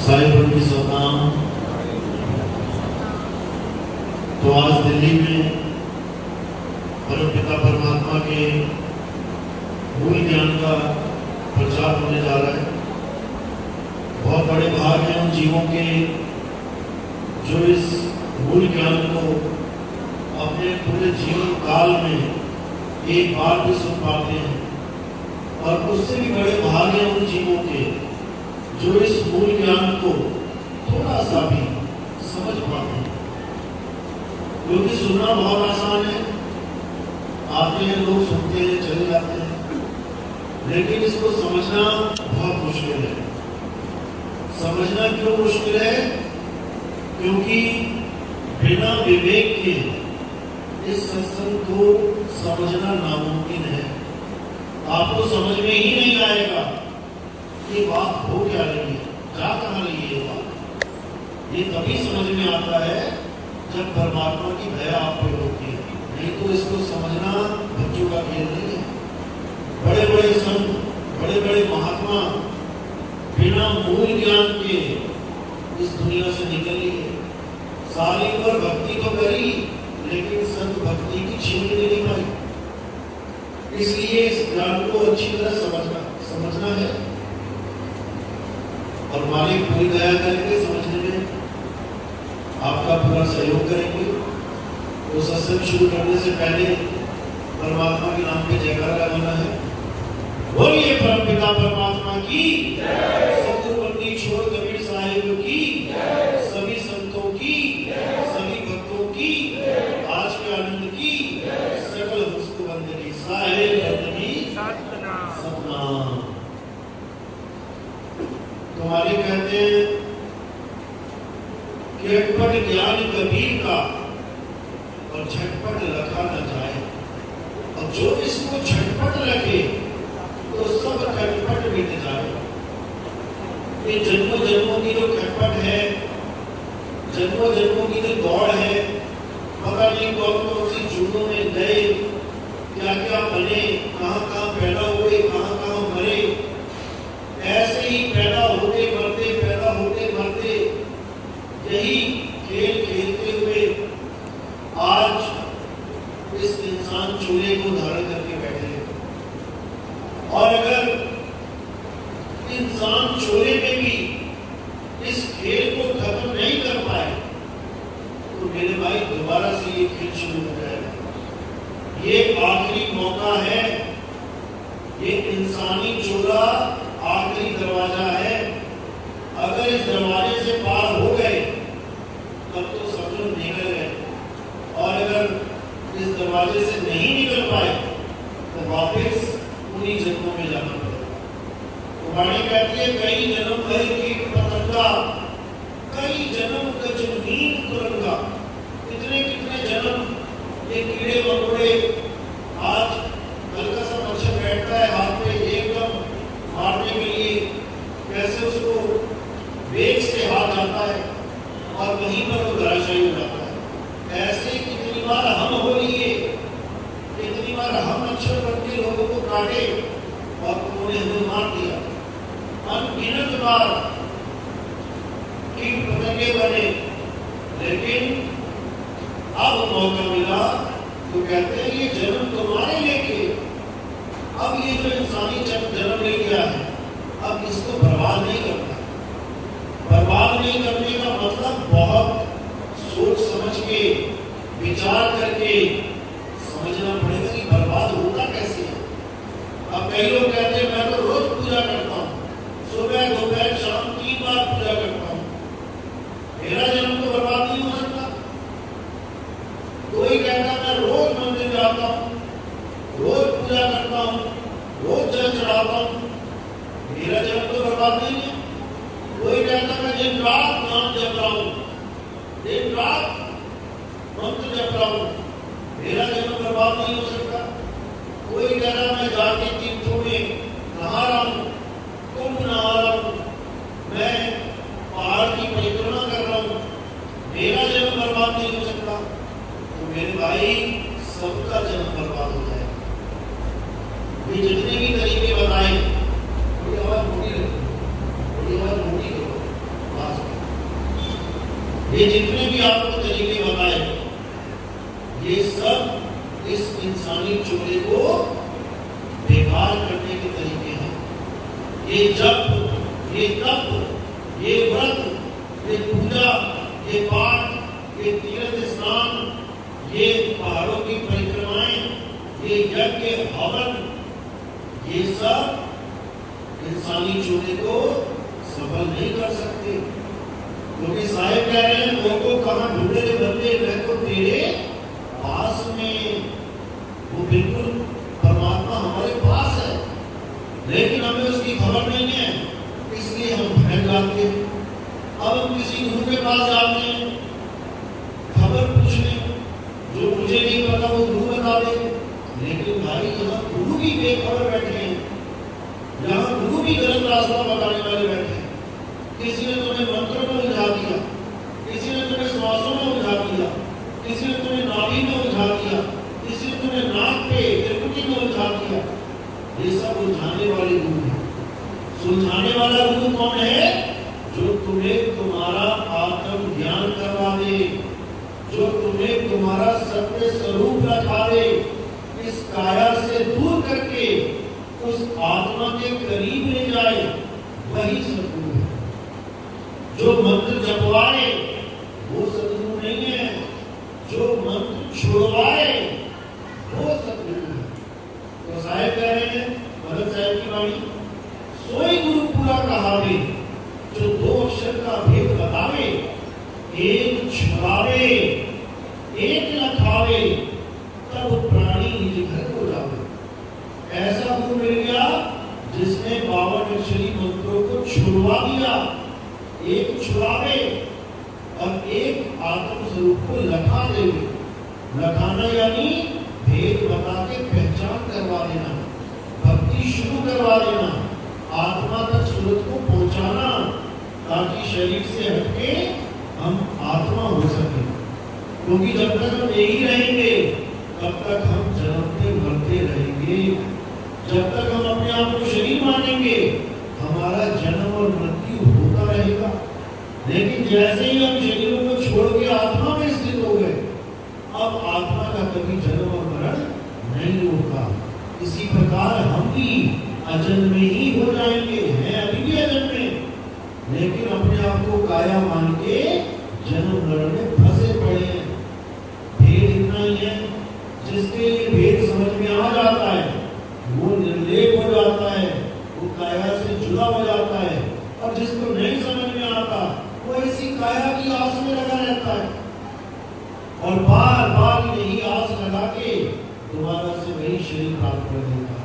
साहिब की सलाम। तो आज दिल्ली में परमपिता परमात्मा के मूल ज्ञान का प्रचार होने जा रहा है। बहुत बड़े भाग हैं उन जीवों के जो इस मूल ज्ञान को अपने पूरे जीवन काल में एक बार भी सुन पाते हैं, और उससे भी बड़े भाग हैं उन जीवों के जो इस मूल ज्ञान को थोड़ा सा भी समझ पाते हैं। क्योंकि सुनना बहुत आसान है, आते हैं लोग, सुनते हैं, चले जाते हैं, लेकिन इसको समझना बहुत मुश्किल है। समझना क्यों मुश्किल है? क्योंकि बिना विवेक के इस सत्संग को समझना नामुमकिन है। आपको समझ में ही नहीं आएगा ये बात हो क्या रही है, जा कहाँ रही है ये बात। ये तभी समझ में आता है जब परमात्मा की दया आप पे होती है, नहीं तो इसको समझना बच्चों का खेल नहीं है। बड़े बड़े संत, बड़े बड़े महात्मा बिना मूल ज्ञान के इस दुनिया से निकल लिए। सारी उम्र भक्ति तो करी, लेकिन संत भक्ति की छीन नहीं पाई। इसलिए इस ज्ञान को अच्छी तरह समझना है, और मालिक पूरी दया करेंगे, समझने में आपका पूरा सहयोग करेंगे। तो सत्संग शुरू करने से पहले परमात्मा के नाम पे जयकारा लगाना है। बोलिए परमपिता परमात्मा की, सतगुरु पंडित छोड़ कबीर साहिब की, सभी संतों की, सभी भक्तों की, आज के आनंद की, सकल मुस्को वंदनी साहिब वंदनी सतनाम। तुम्हारे कहते हैं कि अटपट ज्ञान कबीर का और झटपट रखा न जाए, और जो इसको झटपट रखे तो सब खटपट मिट जाए। ये जन्मों जन्मों की जो खटपट है, जन्मों जन्मों की जो दौड़ है, पता नहीं कौन कौन सी जुगों में गए, क्या क्या बने, कहाँ कहाँ पैदा हुए, कहाँ कहाँ मरे, ऐसे ही पैदा होते मरते, पैदा होते मरते, यही खेल खेलते हुए आज इस इंसान चूल्हे को धारण करके बैठे हैं। और अगर इंसान चूल्हे में भी इस खेल को खत्म नहीं कर पाए, तो मेरे भाई दोबारा से ये खेल शुरू हो जाएगा। ये आखिरी मौका है, ये इंसानी चूल्हा आखिरी दरवाजा है। अगर इस दरवाजे से पार हो गए तब तो समझो निकल गए, और अगर इस दरवाजे से नहीं निकल पाए तो वापस उन्हीं जन्मों में जाना पड़ेगा। तो वाणी कहती है, कई जन्म भर कीट पतंगा, कई जन्म गजनीन कुरंगा। कितने कितने जन्म ये कीड़े मकोड़े, आज हल्का सा मच्छर बैठता है हाथ पे, एकदम मारने के लिए कैसे उसको वेग से हाथ जाता है और वहीं पर वो धराशायी हो जाता है। ऐसे कितनी बार हम हो लिए, कितनी बार हम मच्छर बन के लोगों को काटे और उन्होंने हमें मार दिया। अनगिनत बार कीट पतंगे बने, लेकिन अब मौका मिला तो कहते हैं ये जन्म तुम्हारे लेके, अब ये जो इंसानी जन्म ले लिया है, अब इसको बर्बाद नहीं करना। बर्बाद नहीं करने का मतलब बहुत सोच समझ के, विचार करके समझना पड़ेगा कि बर्बाद होता कैसे है। अब कई लोग कहते हैं मैं तो रोज पूजा करता हूँ, सुबह दोपहर शाम 3 बार पूजा करता हूँ, मेरा जन्म तो बर्बाद नहीं हो सकता। कोई कहता मैं रोज मंदिर जाता हूँ, रोज पूजा करता हूँ, रोज जल चढ़ाता हूँ, मेरा जन्म तो बर्बाद नहीं है। कोई कहता मैं दिन रात नाम जप रहा हूँ, दिन रात मंत्र जप रहा हूँ, मेरा जन्म बर्बाद नहीं हो सकता। कोई कह रहा मैं जाके तीर्थों में नहा रहा हूँ, कुंभ नहा रहा हूँ, मैं पहाड़ की परिक्रमा कर रहा हूँ, मेरा जन्म बर्बाद नहीं हो सकता। तो मेरे भाई सबका जन्म बर्बाद हो जाएगा। ये जितने भी तरीके बताए, थोड़ी आवाज मोटी रखो, थोड़ी आवाज मोटी करो, ये जितने भी आपको तरीके बताए, ये सब इस इंसानी चोरे को बेकार करने के तरीके हैं। ये जप, ये तप, ये व्रत, ये पूजा, ये पाठ, ये तीर्थ स्नान, ये पहाड़ों की परिक्रमाएं, ये यज्ञ हवन, ये सब इंसानी चोरी को सफल नहीं कर सकते। क्योंकि साहिब कह रहे हैं, लोगों को कहां ढूंढे बंदे, मैं तो तेरे पास में। वो बिल्कुल परमात्मा हमारे पास है, लेकिन हमें उसकी खबर नहीं है, इसलिए हम भटक जाते हैं। अब हम किसी गुरु के पास जाते हैं खबर पूछने, जो मुझे नहीं पता वो गुरु बता दे। लेकिन भाई यहाँ गुरु भी बेखबर बैठे हैं, यहाँ गुरु भी गलत रास्ता बताने वाले बैठे हैं। किसी ने तुम्हें मंत्रों में उलझा दिया, किसी ने तुम्हें श्वासों में उलझा दिया, किसी ने तुम्हें नाभि में उलझा दिया, किसी ने तुम्हें नाक पे त्रिकुटी में उलझा दिया। ये सब उलझाने वाले गुरु हैं। सुलझाने वाला गुरु कौन है? जो तुम्हें तुम्हारा आत्म ज्ञान करवा दे, जो तुम्हें तुम्हारा सत्य स्वरूप रखावे, इस काया से दूर करके उस आत्मा के करीब ले जाए, वही सद्गुरु है। जो मंत्र जपवाए वो सद्गुरु नहीं है, जो मंत्र छुड़वाए वो सद्गुरु है। तो साहिब कह रहे हैं, भगत साहिब की वाणी, सोई गुरु पूरा कहावे, जो दो अक्षर का भेद बतावे, एक छुड़ावे एक लखावे, तब प्राणी निज घर को जावे। ऐसा गुरु मिल गया जिसने 52 अक्षरी मंत्रों को छुड़वा दिया, एक छुड़ावे और एक आत्म स्वरूप को लखा देवे। लखाना यानी भेद बता के पहचान करवा देना, भक्ति शुरू करवा देना, आत्मा तक सूरत को पहुंचाना, ताकि शरीर से हटके हम आत्मा हो सके। क्योंकि जब तक हम यही रहेंगे तब तक हम जन्मते मरते रहेंगे। जब तक हम अपने आप को शरीर मानेंगे हमारा जन्म और मृत्यु होता रहेगा। लेकिन जैसे ही हम शरीरों को छोड़ के आत्मा में स्थित हो गए, अब आत्मा का कभी जन्म और मरण नहीं होगा। इसी प्रकार हम भी अजन्मे ही हो जाएंगे, हैं अभी भी अजन्मे, लेकिन अपने आप को काया मान के जन्म मरण में फंसे पड़े हैं। भेद इतना ही है, जिसके लिए भेद समझ में आ जाता है वो निर्लेप हो जाता है, वो काया से जुड़ा हो जाता है। और जिसको नहीं समझ में आता वो इसी काया की आस में लगा रहता है और बार बार यही आस लगा के दोबारा से वही शरीर प्राप्त कर लेता है,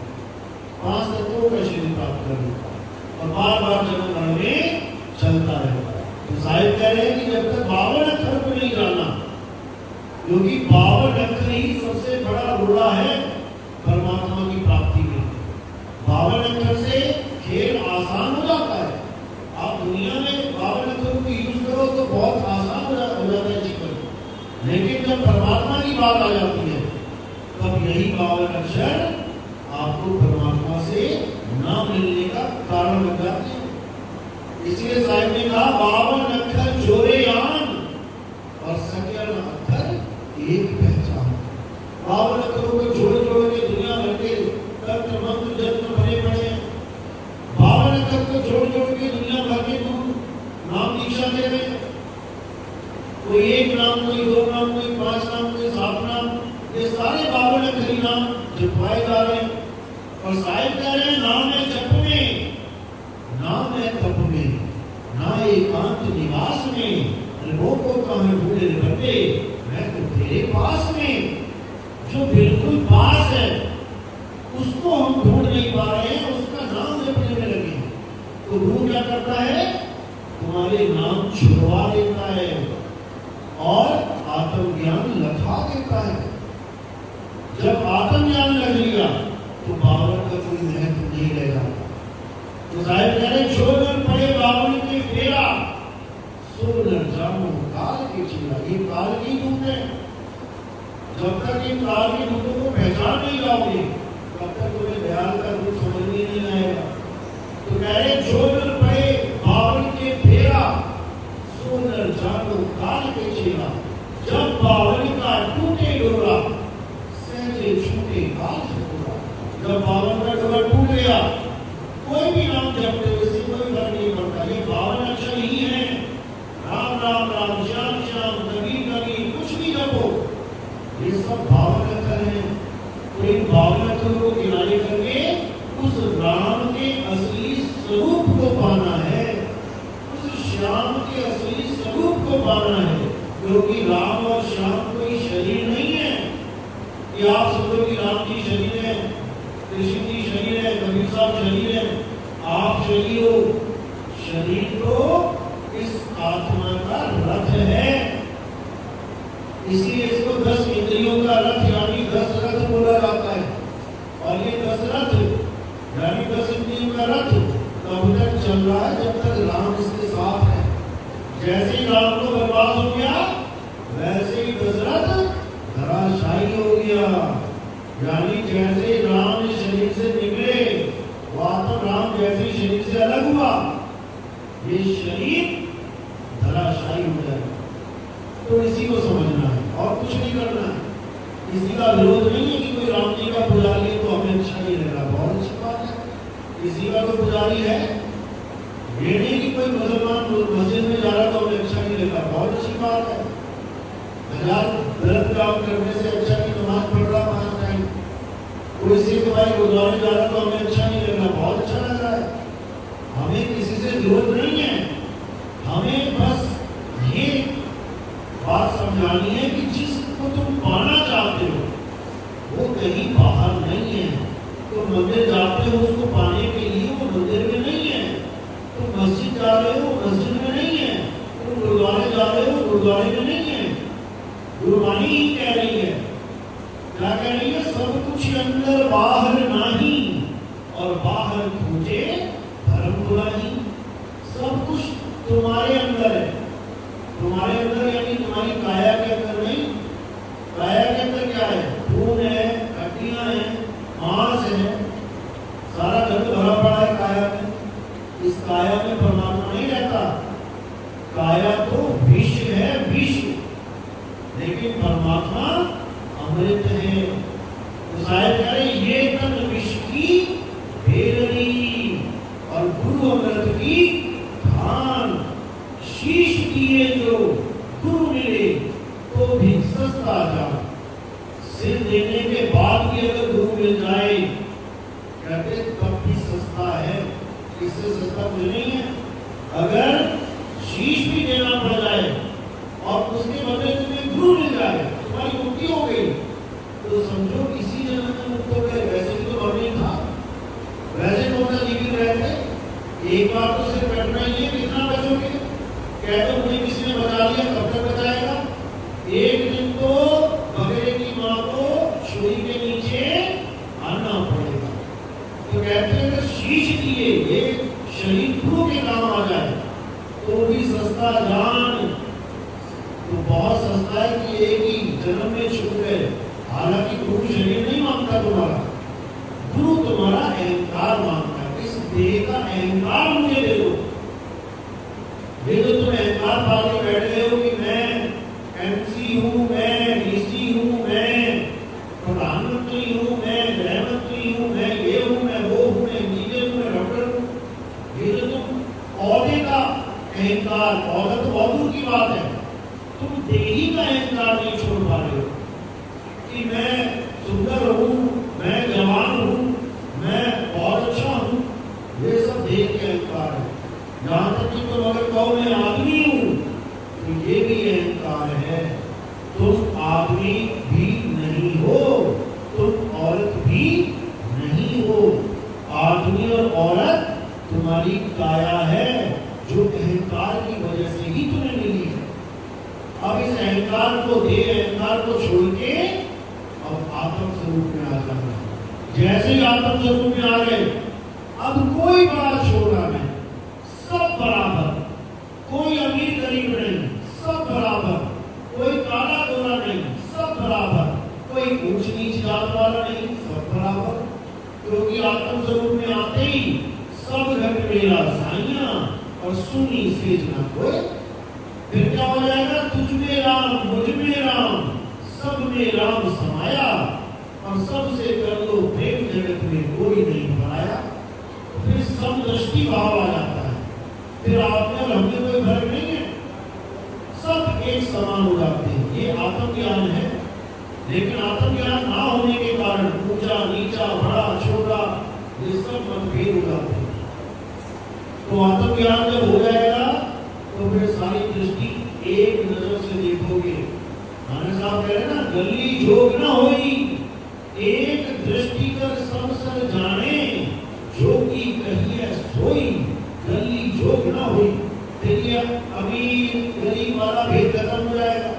5 तत्वों का शरीर प्राप्त कर लेता है और बार बार जन्म मरण में चलता रहता है। तो साहिब कह रहे हैं कि जब तक 52 अक्षर को नहीं जाना, क्योंकि 52 अक्षर ही सबसे बड़ा रोड़ा है परमात्मा की प्राप्ति में। 52 अक्षर से खेल आसान हो जाता है। आप दुनिया में 52 अक्षरों को यूज करो तो बहुत आसान हो जाता है जीवन, लेकिन जब परमात्मा की बात आ जाती है तब यही 52 अक्षर आपको परमात्मा से न मिलने का कारण बन जाते हैं। इसलिए साहिब ने कहा 52 अक्षर जोरे आन और सकल अक्षर एक पहचान। 52 अक्षरों को जोड़ जोड़ के दुनिया भर के तंत्र मंत्र जन्म बने पड़े हैं। 52 अक्षर को जोड़ जोड़ के दुनिया भर के गुरु नाम दीक्षा दे रहे हैं। कोई 1 नाम, कोई 2 नाम, कोई 5 नाम, कोई 7 नाम, ये सारे 52 अक्षरी नाम जपवाए जा रहे हैं। और साहिब कह रहे हैं, नाम है जप में, नाम है तप में, ना एकांत निवास में, लोगों को कहां ढूंढे बंदे, मैं तो तेरे पास में। जो बिल्कुल पास है उसको हम ढूंढ नहीं पा रहे हैं, उसका नाम जपने में लगे। तो गुरु क्या करता है? तुम्हारे नाम छुड़वा देता है और आत्मज्ञान लखा देता है। जब आत्मज्ञान लग लिया तो 52 का कोई महत्व नहीं रह जाता। तो साहिब कह रहे, जो नर पड़े 52 के फेरा, सो नर जानो काल के चेला। ये काल नहीं ढूंढते, जब तक इन काल के ढूंढों को पहचान नहीं लाओगे तब तक तुम्हें दयाल का रूप समझ में नहीं आएगा। तो कह रहे, जो नर पड़े 52 के फेरा, सो नर जानो काल 52 का डोरा टूट गया, कोई भी नाम जपते हो इससे कोई फर्क नहीं पड़ता। ये 52 अक्षर ही है। राम राम राम, श्याम श्याम, कबीर कबीर, कुछ भी जपो, ये सब 52 अक्षर है। तो इन 52 अक्षरों को किनारे करके उस राम के असली स्वरूप को पाना है, उस श्याम के असली स्वरूप को पाना है। क्योंकि राम और श्याम कोई शरीर नहीं है कि आप समझो कि राम जी शरीर है, कृष्ण जी शरीर है, कबीर साहब शरीर है, आप शरीर हो। शरीर तो इस आत्मा का रथ है, इसलिए इसको 10 इंद्रियों का रथ यानी 10 रथ बोला जाता है। और ये 10 रथ यानी 10 इंद्रियों का रथ तब तक चल रहा है जब तक राम इसके साथ है। जैसे ही राम को बर्बाद हो गया वैसे ही दशरथ धराशायी हो गया। यानी जैसे राम इस शरीर से निकले, वास्तव राम जैसे शरीर से अलग हुआ, ये शरीर धराशायी हो जाएगा। तो इसी को समझना है और कुछ नहीं करना है। किसी का विरोध नहीं है कि कोई राम जी का पुजारी है तो हमें अच्छा नहीं लग रहा, बहुत अच्छी बात है। किसी का कोई पुजारी है, ये नहीं कि कोई मुसलमान मस्जिद में जा रहा तो हमें अच्छा नहीं लग रहा, बहुत अच्छी बात है। 1000 गलत काम करने से अच्छा कि नमाज पढ़ रहा 5 टाइम। कोई सिख भाई गुरुद्वारे जा रहा तो हमें अच्छा नहीं लग रहा, बहुत अच्छा लग रहा है। हमें किसी से विरोध नहीं है, हमें बस ये बात समझानी है कि जिसको तुम पाना चाहते हो वो कहीं बाहर नहीं है। तो मंदिर जाते हो उसको पाने के लिए, वो मंदिर में नहीं है। तुम मस्जिद जा रहे हो, मस्जिद में नहीं है। तुम गुरुद्वारे जा रहे हो, गुरुद्वारे में नहीं है। गुरुवाणी ही कह रही है, क्या कह रही है? सब कुछ अंदर बाहर नहीं, और बाहर खोजे धर्म बुराई। सब कुछ तुम्हारे अंदर है। तुम्हारे अंदर यानी तुम्हारी काया के अंदर नहीं। काया के अंदर क्या है? खून है, हड्डियां हैं, मांस है, सारा गंद भरा पड़ा है काया में। इस काया में परमात्मा नहीं रहता। काया तो विष है, विष, लेकिन परमात्मा अमृत है। तो शायद कह रहे ये तन विष की भेलनी और गुरु अमृत की धान। शीश दिए जो गुरु मिले तो भी सस्ता जान। सिर देने के बाद भी अगर गुरु मिल जाए कहते तब भी सस्ता है, इससे सस्ता कुछ नहीं है। अगर शीश भी देना पड़ जाए और उसके बदले तुम्हें गुरु मिल जाए, तुम्हारी मुक्ति हो गई, तो समझो इसी जन्म में मुक्त हो गए। वैसे भी तो मरना ही था, वैसे कौन सा जीवित रहते। एक बार तो सिर्फ बैठना ही है, कितना बचोगे? कहते हो मुझे किसी ने बचा लिया, कब तक बचाएगा? एक दिन तो बकरे की माँ को छुरी के नीचे आना पड़ेगा। तो कहते हैं अगर शीश दिए ये शरीर गुरु के काम आ जाए तो भी सस्ता जान। तो बहुत सस्ता है कि एक ही जन्म में छूट गए। हालांकि गुरु शरीर नहीं मांगता तुम्हारा, गुरु तुम्हारा अहंकार मांगता है। इस देह का अहंकार मुझे दे दो। ये तो तुम अहंकार पाल के बैठ गए हो कि मैं एमसी हूँ, मैं डीसी हूँ, मैं प्रधानमंत्री हूँ, मैं गृह मंत्री हूँ, मैं ये हूँ, मैं वो हूँ, मैं इंजीनियर हूँ, मैं डॉक्टर हूँ। ये तो तुम औहदे का अहंकार, औहदा तो बहुत दूर की बात है, तुम देही का अहंकार नहीं छोड़ पा रहे हो कि मैं सुंदर हूँ, मैं जवान हूँ, मैं बहुत अच्छा हूँ। ये सब देह के अहंकार है। यहाँ तक कि तुम अगर कहो मैं आदमी हूँ तो ये भी अहंकार है। तुम आदमी भी नहीं हो, तुम औरत भी नहीं हो। आदमी और औरत तुम्हारी काया है जो अहंकार की वजह से ही तुम्हें मिली है। अब इस अहंकार को देह अहंकार को छोड़ के अब आत्म स्वरूप में आ जाना। जैसे ही आत्म स्वरूप में आ गए अब कोई बड़ा छोटा नहीं, सब बराबर। कोई अमीर गरीब नहीं, सब बराबर। कोई काला गोरा नहीं, सब बराबर। कोई ऊंच नीच जात वाला नहीं, सब बराबर। क्योंकि आत्म स्वरूप में आते ही सब घट मेरा साइया और सुनी सेज ना कोई। फिर क्या हो जाएगा? तुझ में राम, मुझ में राम, सब में राम समाया और सबसे कर लो प्रेम जगत में कोई नहीं बनाया, फिर समदृष्टि भाव आ जाता है। फिर आप में और हम में कोई फर्क नहीं है, सब एक समान हो जाते हैं। ये आत्मज्ञान है। लेकिन आत्मज्ञान ना होने के कारण ऊंचा नीचा बड़ा छोटा ये सब मतभेद हो जाते हैं। तो आत्मज्ञान जब हो जाएगा तो फिर सारी दृष्टि एक नजर से देखोगे। हमारे साहब कह रहे ना, गली जोग ना होई, एक दृष्टि कर सब सर जाने, जोगी कहिए सोई, गली जोग ना हुई। देखिए अमीर गरीब वाला भेद खत्म हो जाएगा।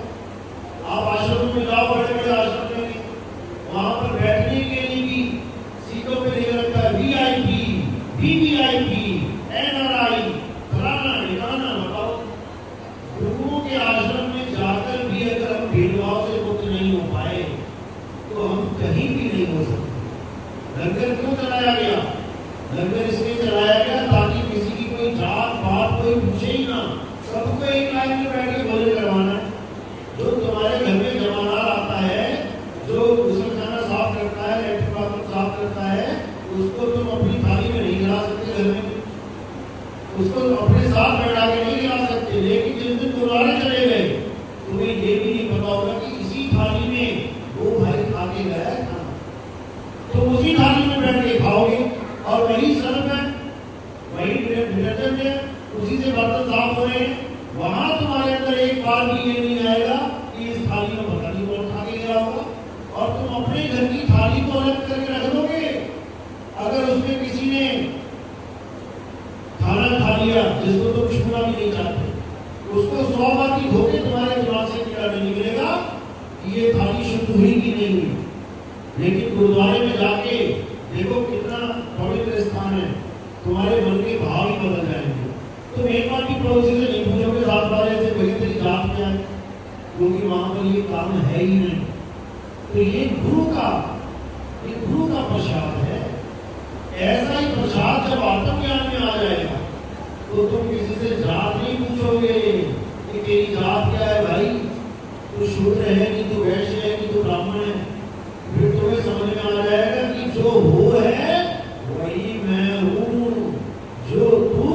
आप आश्रम में जाओ, बड़े बड़े आश्रम में, वहां पर बैठने के लिए भी सीटों पे लिखा रहता है VIP, VVIP, NRI, फलाना ठिकाना। बताओ, गुरुओं के आश्रम में जाकर भी अगर हम भेदभाव से मुक्त नहीं हो पाए तो हम कहीं भी नहीं हो सकते। लंगर क्यों चलाया गया? लंगर इसलिए चलाया गया ताकि किसी की कोई जात पात कोई पूछे ही ना, सबको एक लाइन में बैठ के भोजन करवाना है। जो तुम्हारे घर में जमादार आता है, जो गुसलखाना साफ करता है, लैट्रिन बाथरूम साफ करता है, उसको तुम अपनी थाली में नहीं गिरा सकते, घर में उसको अपने साथ बैठा के नहीं गिरा सकते। लेकिन जिस दिन गुरुद्वारे चले गए तुम्हें ये भी नहीं पता होगा कि इसी थाली में वो भाई खा के गया है खाना, तो उसी थाली में बैठ के खाओगे और वही सर्व है, वही डिटर्जेंट है, उसी से बर्तन साफ हो रहे हैं। वहां तुम्हारे अंदर एक बार भी ये नहीं आएगा कि इस थाली में पता नहीं कौन खा के गया होगा। और तुम अपने घर की थाली को अलग करके रख दोगे। अगर उसमें किसी ने खाना खा लिया जिसको तुम छूना भी नहीं चाहते, उसको 100 बार की धोके तुम्हारे दिमाग से क्या नहीं निकलेगा कि ये थाली शुद्ध हुई कि नहीं हुई। लेकिन गुरुद्वारे में जाके देखो कितना पवित्र स्थान है, तुम्हारे मन के भाव ही बदल जाएंगे। तुम एक बार भी पड़ोसी से नहीं पूछोगे साथ वाले से भैया तेरी जात क्या है, क्योंकि वहां पर ये काम है ही नहीं। तो ये गुरु का प्रसाद है। ऐसा ही प्रसाद जब आत्मज्ञान में आ जाएगा तो तुम किसी से जात नहीं पूछोगे कि तेरी जात क्या है भाई, तू शूद्र है कि तू वैश्य है कि तू ब्राह्मण है। फिर तुम्हें समझ में आ जाएगा कि जो हो है वही मैं हूं, जो तू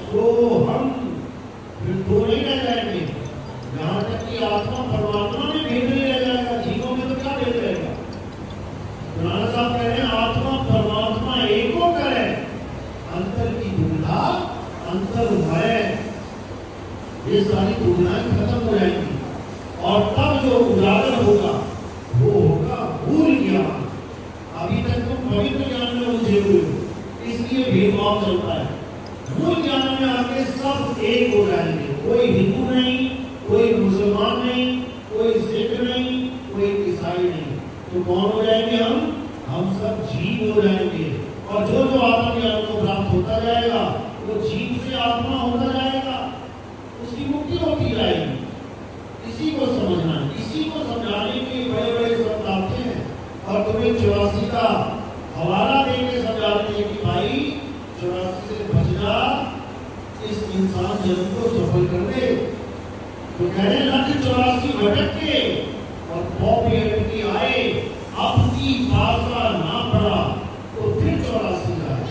सो हम। फिर दो नहीं रह जाएंगे, यहां तक कि आत्मा परमात्मा में भेद नहीं रह जाएगा। जीवों में तो क्या भेद रहेगा? राणा साहब कह रहे हैं आत्मा परमात्मा एको करे, अंतर की दुविधा अंतर है। ये सारी दुविधाएं खत्म हो जाएंगी और तब जो उजागर होगा वो होगा मूल ज्ञान। अभी तक तुम पवित्र ज्ञान में उलझे हुए हो, इसलिए भेदभाव चलता है। मूल ज्ञान में आके सब एक हो जाएंगे। कोई हिंदू नहीं, कोई मुसलमान नहीं, कोई सिख नहीं, कोई ईसाई नहीं। तो कौन हो जाएंगे हम सब जीव हो जाएंगे। और जो जो आत्मज्ञान को प्राप्त होता जाएगा वो जीव से आत्मा होता जाएगा, उसकी मुक्ति होती जाएगी। इसी को समझना है, इसी को समझाने के लिए बड़े बड़े शब्द आते हैं। और तुम्हें 84 का हवाला देके समझाते हैं कि भाई 84 से बचना, इस इंसान जन्म को सफल कर दे। तो कह रहे लक्ष्य 84 भटक के और पौपी अटकी आए, अब की पासा ना पड़ा तो फिर 84 का है।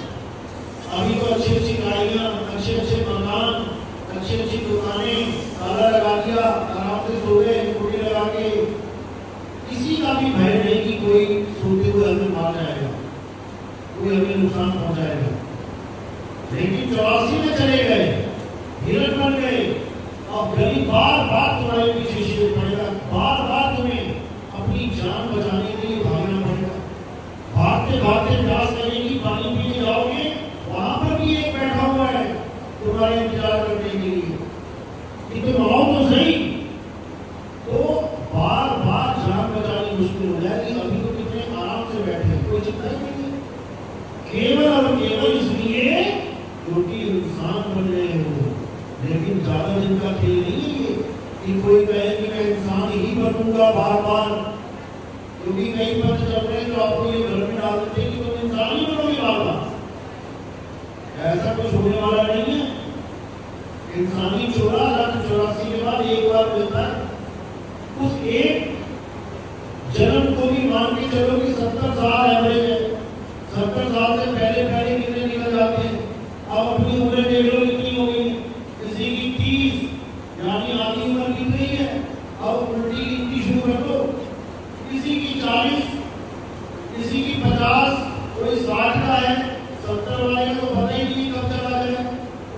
अभी तो अच्छी अच्छी गाड़ियां, अच्छे अच्छे मकान, अच्छी अच्छी दुकानें, ताला लगा दिया, आराम से सो गए, कुड़ी लगा के, किसी का भी भय नहीं कि कोई सोते हुए हमें मार जाएगा, कोई हमें नुकसान पहुंचाएगा। लेकिन 84 में चले गए, हिरण बन गए, अब गली बार बार तुम्हारे पीछे शेर पड़ेगा, बार बार तुम्हें अपनी जान बचाने के लिए भागना पड़ेगा। भागते भागते प्यास लगेगी, पानी पीने जाओगे, वहां पर भी एक बैठा हुआ है तुम्हारे इंतजार करने के लिए कि तुम आओ तो सही। तो बार बार जान बचानी मुश्किल हो जाएगी। अभी तो कितने आराम से बैठे, कोई चिंता ही नहीं है, केवल और केवल इसलिए क्योंकि इंसान बन रहे हो। लेकिन ज्यादा दिन का खेल नहीं है कि कोई कहे कि मैं इंसान ही बनूंगा बार बार, क्योंकि कई पद चल रहे हैं जो आपको ये घर में डाल देते हैं कि तुम इंसान ही बनोगे बार बार। ऐसा कुछ होने वाला नहीं है। इंसानी चोरा 84 के बाद एक बार मिलता है। उस एक जन्म को भी मान के चलो कि 70 साल एवरेज है, साल से पहले पहले कितने निकल जाते हैं। अब अपनी उम्र देख लो कितनी हो गई, किसी की 30, यानी आधी उम्र बीत रही है। अब उल्टी गिनती शुरू कर दो, किसी की 40, किसी की 50, कोई 60 का है, 70 वाले का तो पता ही नहीं कब चला जाए।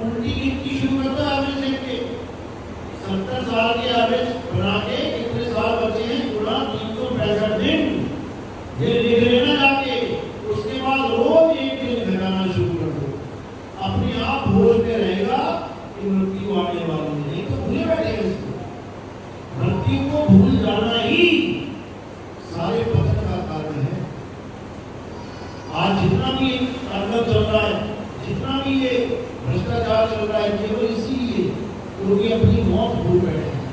उल्टी गिनती शुरू कर दो एवरेज देख के, 70 साल के एवरेज बना के कितने साल बचे हैं, गुणा 365 दिन ये लिख लेना जाके। उसके बाद रोज एक दिन घटाना शुरू कर दो, अपने आप होश में रहेगा कि मृत्यु आने वाली नहीं, तो भूले बैठे इसको। मृत्यु को भूल जाना ही सारे पतन का कारण है। आज जितना भी ताकत चल रहा है, जितना भी ये भ्रष्टाचार चल रहा है, केवल इसीलिए क्योंकि अपनी मौत भूल बैठे हैं।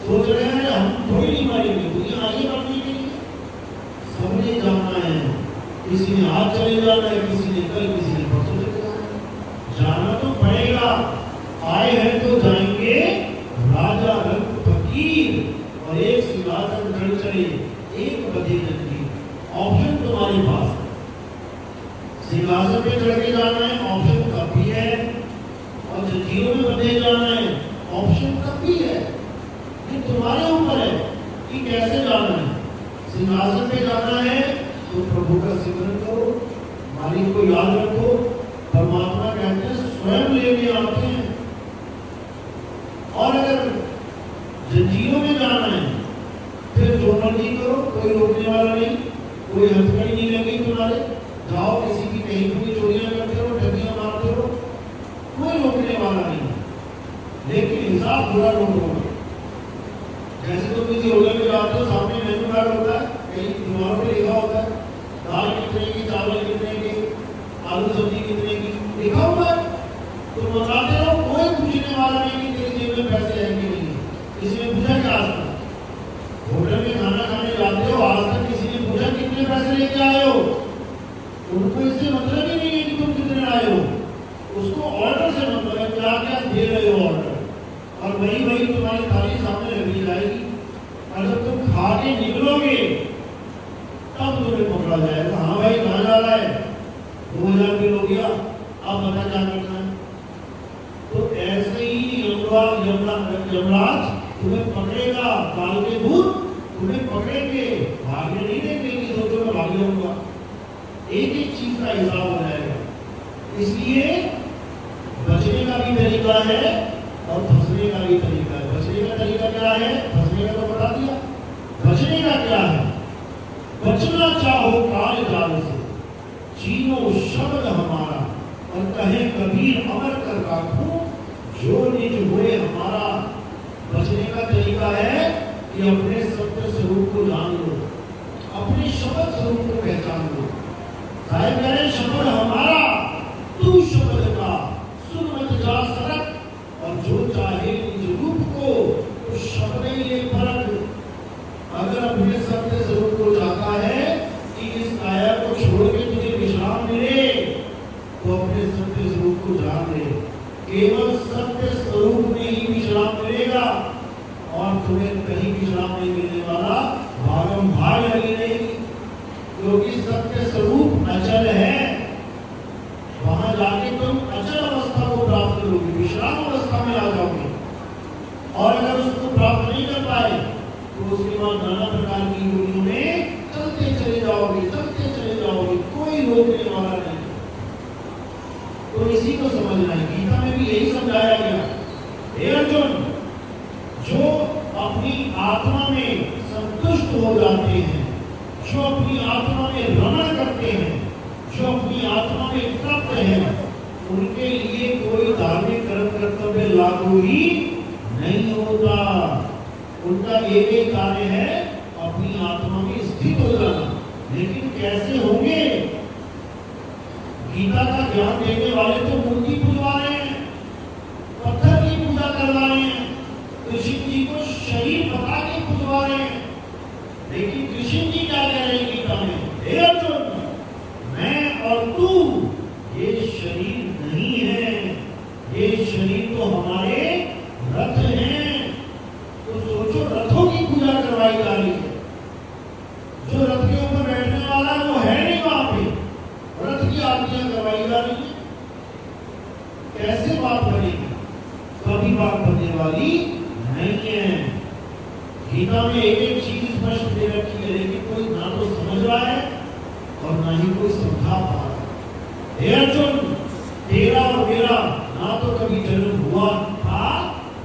सोच रहे हैं हम थोड़ी नहीं मरेंगे, दुनिया आगे बढ़ने के लिए सबने जाना है। किसी ने आज चले जाना है, किसी ने कल, किसी ने परसों चले जाना है। जाना तो पड़ेगा, आए हैं तो जाएंगे। राजा रंग फकीर और एक सिंहासन चढ़ चले, एक बधे नंगी। ऑप्शन तुम्हारे पास है, सिंहासन पे चढ़ के जाना है, ऑप्शन कब भी है, और जंजीरों में बंधे जाना है, ऑप्शन कब भी है। ये तुम्हारे ऊपर है कि कैसे जाना है। सिंहासन पे जाना है तो प्रभु का सिमरन करो, मालिक को याद रखो। परमात्मा कहते हैं स्वयं लेने आते हैं। और अगर जंजीरों में जाना है फिर जो मर्जी करो, कोई रोकने वाला नहीं, कोई हथकड़ी नहीं लगी तुम्हारे। जाओ किसी की कहीं भी चोरियां करते रहो, ठगियां मारते रहो, कोई रोकने वाला नहीं। लेकिन हिसाब पूरा लोग होगा। जैसे तो किसी होटल में जाते हो, सामने मेनू कार्ड होता है, कहीं दीवारों पे लिखा होता है दाल कितने की, चावल कितने की, आलू सब्जी कितने की, लिखा हुआ है। तो बताते रहो, कोई पूछने वाला नहीं कि तेरी जेब में पैसे हैं कि नहीं। किसी ने पूछा क्या आज तक होटल में खाना खाने जाते हो, आज तक किसी ने पूछा कितने पैसे लेके आए हो? उनको इससे मतलब ही नहीं है कि तुम कितने आए हो, उसको ऑर्डर से मतलब है, क्या क्या दे रहे हो ऑर्डर, और वही वही तुम्हारी थाली सामने रखी जाएगी। और जब तुम खा के निकलोगे तब तुम्हें पकड़ा जाएगा, हाँ भाई कहाँ जा रहा है, 2000 बिल हो गया, अब बता क्या करना है। तो ऐसे ही यमराज तुम्हें पकड़ेगा, काल के भूत तुम्हें पकड़ेंगे, भागने नहीं देंगे कि सोचो मैं भाग जाऊंगा। एक एक चीज का हिसाब हो जाएगा। इसलिए बचने का भी तरीका है और फंसने का भी तरीका है। बचने का तरीका क्या है, फंसने का तो बता दिया। बचने का क्या है, बचना चाहो काल जाल से, चीनो शब्द हमारा, और कहे कबीर अमर कर राखूं जो निज हुए हमारा। बचने का तरीका है कि अपने सत्य स्वरूप को जान लो, अपने शब्द स्वरूप को पहचान लो। साहिब कह रहे शब्द हमारा, तू शब्द का सुन मत जा सरक, और जो चाहे निज रूप को तो शब्द ही ले परख। अगर अपने सत्य स्वरूप को चाहता है कि इस काया को छोड़ के तुझे विश्राम मिले, तो अपने सत्य स्वरूप को जान ले। केवल सत्य स्वरूप में ही विश्राम मिलेगा, और तुम्हें कहीं विश्राम नहीं मिलने वाला, भागम भाग लगी रहेगी। क्योंकि सत्य स्वरूप अचल है, वहां जाके तुम अचल अवस्था को प्राप्त करोगे, विश्राम अवस्था में आ जाओगे। और अगर उसको प्राप्त नहीं कर पाए तो उसके बाद नाना प्रकार की योनियों में चलते चले जाओगे, चलते चले जाओगे, कोई रोकने वाला नहीं। तो इसी को समझना है। गीता में भी यही समझाया गया, हे अर्जुन, जो अपनी आत्मा में संतुष्ट हो जाते हैं, जो अपनी आत्मा में रमण करते हैं, जो अपनी आत्मा में तृप्त हैं, उनके लिए कोई धार्मिक कर्म कर्तव्य लागू ही नहीं होता। उनका एक ही कार्य है अपनी आत्मा में स्थित हो जाना। लेकिन कैसे होंगे? गीता का ज्ञान देने वाले तो मूर्ति पूजवा रहे हैं, पत्थर की पूजा करवा रहे हैं, कृष्ण जी को शरीर बता के पूजवा रहे हैं। लेकिन कृष्ण जी क्या कह रहे हैं गीता में, हे अर्जुन, मैं और तू ये शरीर नहीं है, ये शरीर तो हमारे रथ हैं। तो सोचो, रथों की पूजा करवाई जा रही है। जो रथ के ऊपर बैठने वाला है वो है नहीं वहां पे, रथ की आरतियां करवाई जा रही है। कैसे बात बनेगी? कभी बात बनने वाली नहीं है। गीता में एक एक चीज स्पष्ट दे रखी है, लेकिन कोई ना तो समझ रहा है और ना ही कोई समझा पा रहा है। हे अर्जुन, तेरा और मेरा ना तो कभी जन्म हुआ था,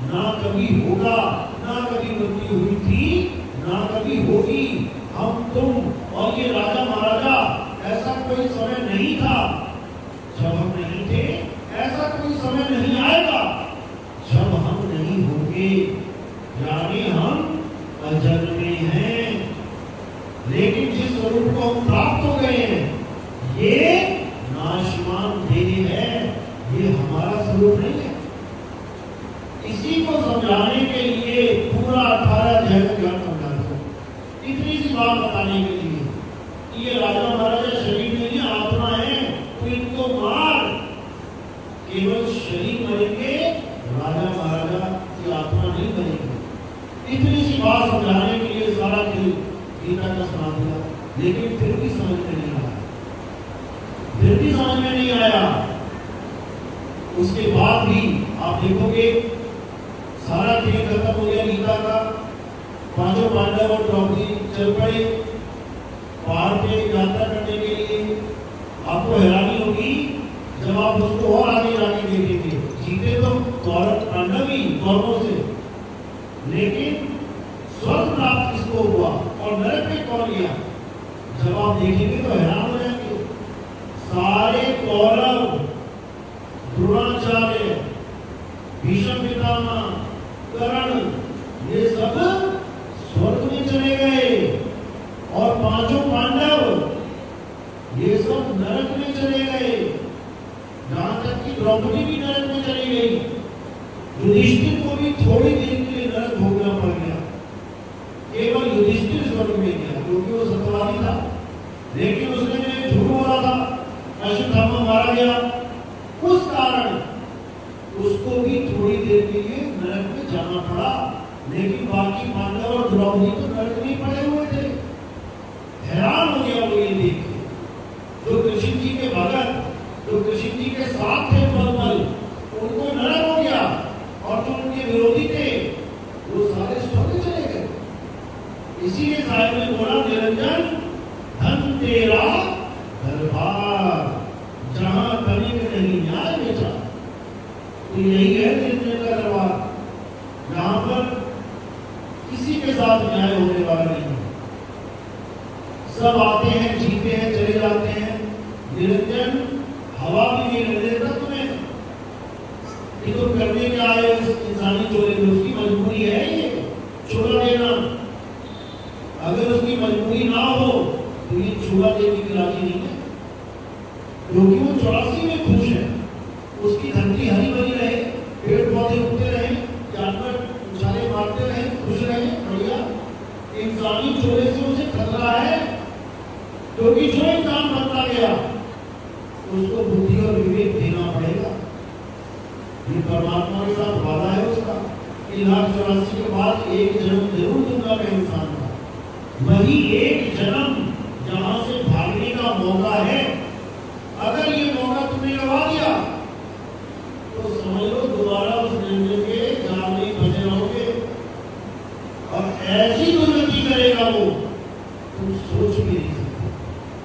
ना कभी होगा, ना कभी मृत्यु हुई थी, ना कभी होगी। हम तुम और ये राजा महाराजा, ऐसा कोई समय नहीं था जब हम नहीं थे, ऐसा कोई समय नहीं आएगा जब हम नहीं होंगे। यानी हम अजन्मे हैं, लेकिन जिस स्वरूप को हम प्राप्त हो गए हैं, ये नाशवान देह है, ये हमारा स्वरूप नहीं है। इसी को समझाने के लिए पूरा 18 अध्याय का ज्ञान समझा दो। इतनी सी बात बताने के लिए कि ये राजा महाराजा शरीर में नहीं आत्मा है, तो इनको मार। केवल शरीर मरेंगे, राजा महाराजा की आत्मा नहीं मरेगी। इतनी सी बात समझाने के लिए सारा खेल गीता का सुना दिया, लेकिन फिर भी समझ में नहीं आया, फिर भी समझ में नहीं आया। उसके बाद भी आप देखोगे सारा खेल खत्म हो गया गीता का। पांचों पांडव और द्रौपदी चल पड़े पहाड़ पे यात्रा करने के लिए। आपको हैरानी होगी जब आप उसको और आगे जाके देखेंगे। जीते तो पांडव ही कौरवों से, लेकिन स्वर्ग प्राप्त किसको हुआ और नरक में कौन गया? जब आप देखेंगे तो हैरान हो जाएंगे। सारे कौरव, द्रोणाचार्य, भीष्म पितामह, कर्ण, ये सब स्वर्ग में चले गए, और पांचों पांडव ये सब नरक में चले गए। जहां तक कि द्रौपदी भी नरक में चली गई। युधिष्ठिर को भी थोड़ी देर के लिए नरक भोगना पड़ गया। केवल युधिष्ठिर स्वर्ग में गया क्योंकि वो सत्यवादी था, लेकिन उसने जो झूठ बोला था, अश्वत्थामा मारा गया, उस कारण उसको भी थोड़ी देर के लिए नरक में जाना पड़ा। लेकिन बाकी पांडव और द्रौपदी तो नरक में पड़े हुए थे। हैरान हो गया वो ये देख के। जो कृष्ण जी के भगत, जो कृष्ण जी के साथ थे पल पल, उनको नरक हो गया, और जो उनके विरोधी थे वो सारे स्वर्ग चले गए। इसीलिए साहब ने बोला, निरंजन धन तेरा दरबार, जहां तनिक नहीं न्याय बेचा। तो यही है निरंजन का दरबार, जहां पर किसी के साथ न्याय होने वाला नहीं है। सब आते हैं, जीते हैं, चले जाते हैं। निरंजन हवा भी नहीं लगने देता तुम्हें कि तुम करने क्या आए उस इंसानी चोले में। उसकी मजबूरी है ये चोला देना। अगर उसकी मजबूरी ना हो तो ये चोला देने की राजी नहीं है, क्योंकि वो 84 में खुश है। उसकी धरती हरी भरी रहे, पेड़ पौधे उगते रहे, जानवर उछाले मारते रहे, खुश रहे, बढ़िया। इंसानी चोले से उसे खतरा है, क्योंकि जो इंसान बनता गया उसको बुद्धि और विवेक देना पड़ेगा। ये परमात्मा के साथ वादा है उसका कि 1,84 के बाद एक जन्म जरूर दूंगा मैं इंसान का। वही एक जन्म जहां से भागने का मौका है। अगर ये मौका तुमने गवा दिया तो समझ लो दोबारा उस निर्णय के जाल में फंसे रहोगे, और ऐसी दुर्गति करेगा वो तुम सोच भी नहीं सकते।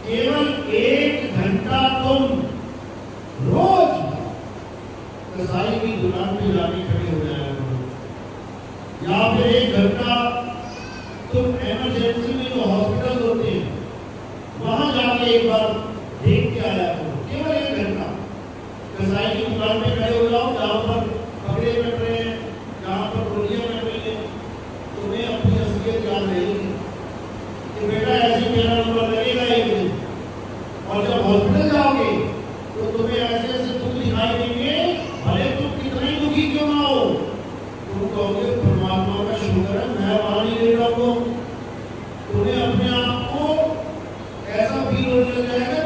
केवल 1 घंटा तुम रोज कसाई की दुकान पे जाके खड़े हो जाया करो, या फिर 1 घंटा तुम इमरजेंसी में जो हॉस्पिटल होते हैं वहां जाके एक बार देख के आया करो। केवल 1 घंटा कसाई की दुकान पे खड़े हो जाओ, जहां पर कपड़े बैठ रहे हैं, जहां पर गोलियां बैठ रही है, तुम्हें अपनी असलियत याद रहेगी कि बेटा ऐसे मेरा नंबर लगेगा एक दिन। और जब हॉस्पिटल जाओगे तो तुम्हें ऐसे ऐसे दुख दिखाई देंगे, भले तुम कितने दुखी क्यों ना हो। तुम कहोगे परमात्मा का शुक्र है मैं वहां नहीं ले रहा हूं। तुम्हें अपने आप को ऐसा फील होने लग जाएगा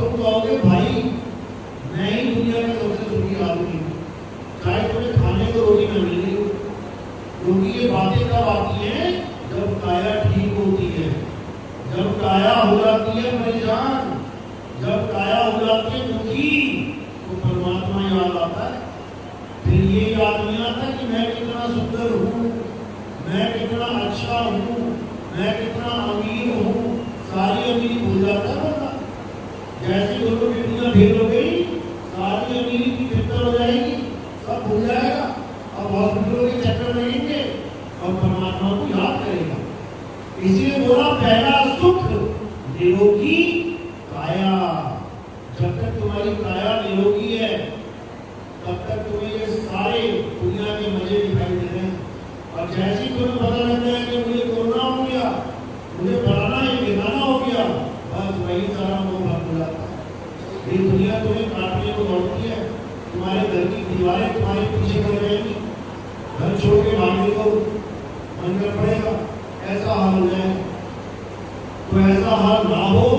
तुम कहोगे भाई मैं ही दुनिया का सबसे सुखी आदमी हूँ, चाहे तुम्हें खाने को रोटी न मिल रही हो। क्योंकि ये बातें कब आती हैं? जब काया ठीक होती है, जब काया हो जाती है परेशान, जब काया हो जाती है दुखी, तो परमात्मा याद आता है। फिर ये याद नहीं आता कि मैं कितना सुंदर हूँ, मैं कितना अच्छा हूँ, मैं कितना अमीर हूँ। सारी अमीरी भूल जाता है बंदा। जैसी दोनों बेटियां भेद हो गई, सारी अमीरी की फिक्र हो जाएगी, सब भूल जाएगा। अब हॉस्पिटलों के चक्कर लगेंगे और परमात्मा को याद करेगा। इसलिए बोला पहला सुख निरोगी काया। जब तक तुम्हारी काया निरोगी है तब तक तुम्हें ये सारे दुनिया के मजे दिखाई दे रहे हैं। और जैसे ही तुम्हें पता लगता है कि मुझे कोरोना हो गया, मुझे फलाना है बेगाना हो गया, बस वही सारा मोह भंग हो जाता है। ये दुनिया तुम्हें काटने को दौड़ती है, तुम्हारे घर की दीवारें तुम्हारे पीछे पड़ जाएंगी, घर छोड़ के भागने को मन कर पड़ेगा, ऐसा हाल हो जाए। तो ऐसा हाल ना हो,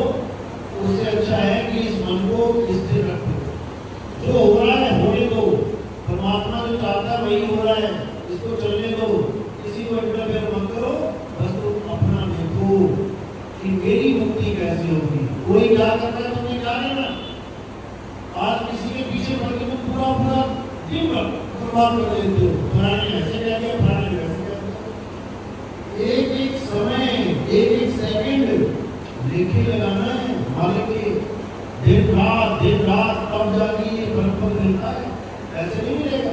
उससे अच्छा है कि इस मन को स्थिर रखो। जो हो रहा है होने दो, परमात्मा जो चाहता है वही हो रहा है, इसको चलने दो, किसी को इंटरफेयर मत करो। बस तुम अपना देखो कि मेरी मुक्ति कैसे होगी। कोई क्या करता है तुम्हें क्या लेना? आज किसी के पीछे पड़ के तुम पूरा दिन बर्बाद कर देते हो। फलाने ऐसे कह दिया, फलाने वैसे कह दिया। एक एक समय, एक एक सेकंड लेके लगाना है मालिक के। दिन रात तब जाके ये बरकत मिलता है, ऐसे नहीं मिलेगा।